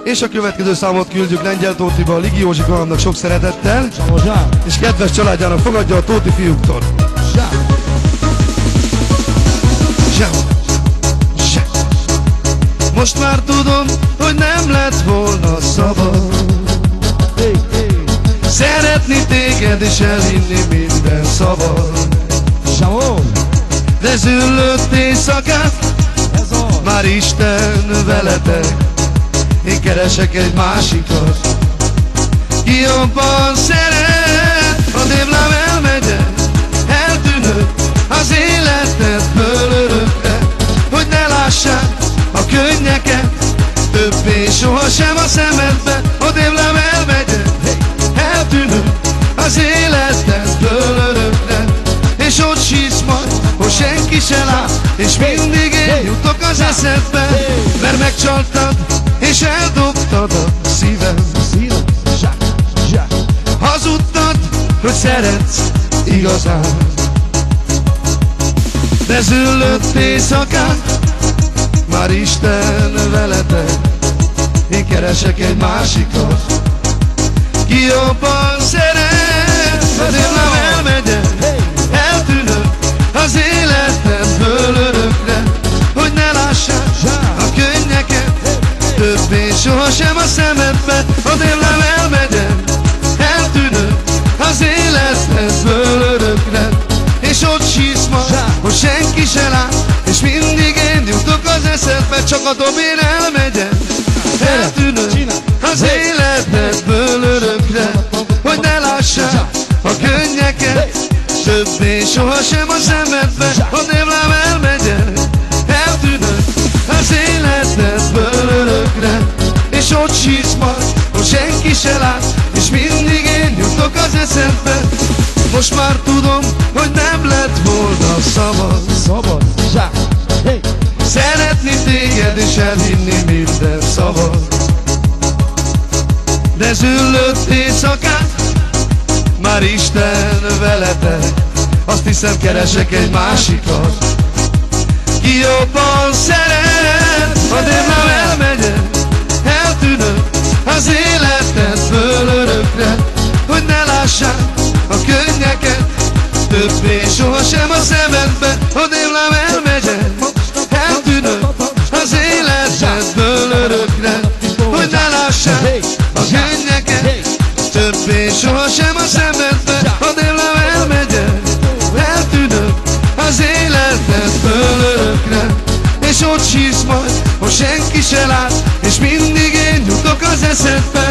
És a következő számot küldjük Lengyel Tótiba, a Ligi Józsi Kalamnak sok szeretettel. És kedves családjának fogadja a Tóti fiúktól. Most már tudom, hogy nem lett volna szabad szeretni téged és elhinni minden szabad. De züllött éjszakát, már Isten veletek, én keresek egy másikat, ki jobban szeret. A démlám elmegyek, eltűnök az életedből örökre, hogy ne lássák a könnyeket többé sohasem a szemedbe. A démlám elmegyek, eltűnök az életedből örökre, és ott sírsz majd, hogy senki se lát, és mindig én jutok az eszedbe, mert megcsaltad és eldobtad a szívem. Hazudtad, hogy szeretsz igazán, de züllött éjszakát, már Isten veletek, én keresek egy másikat, ki jobban szeret. A démlám elmegyek, eltűnök az életedből örökre, hogy ne lássák a könnyeket többé sohasem a szemedbe. A démlám elmegyek, eltűnök az életedből örökre, és ott sírsz majd, hogy senki se lát, és mindig én jutok az eszedbe. Csak a dobén elmegyek, eltűnök az életedből örökre, hogy ne lássák a könnyeket többé sohasem a szemedbe. A démlám elmegyek, eltűnök az életedből örökre, és ott sírsz majd, hogy senki se lát, és mindig én jutok az eszedbe. Most már tudom, hogy nem lett volna szabad szeretni téged és elhinni minden szabad. De züllött éjszakát, már Isten veletek, azt hiszem keresek egy másikat, ki jobban szeret. A démlám elmegyek, eltűnök az életedből örökre, hogy ne lássák a könnyeket többé sohasem a szemedbe. A démlám elmegyek, eltűnök az életedből örökre, hogy ne lássák a könnyeket többé sohasem a szemedbe. A démlám elmegyek, eltűnök az életedből örökre, és ott sírsz majd, hogy senki se lát, és mindig én jutok az eszedbe.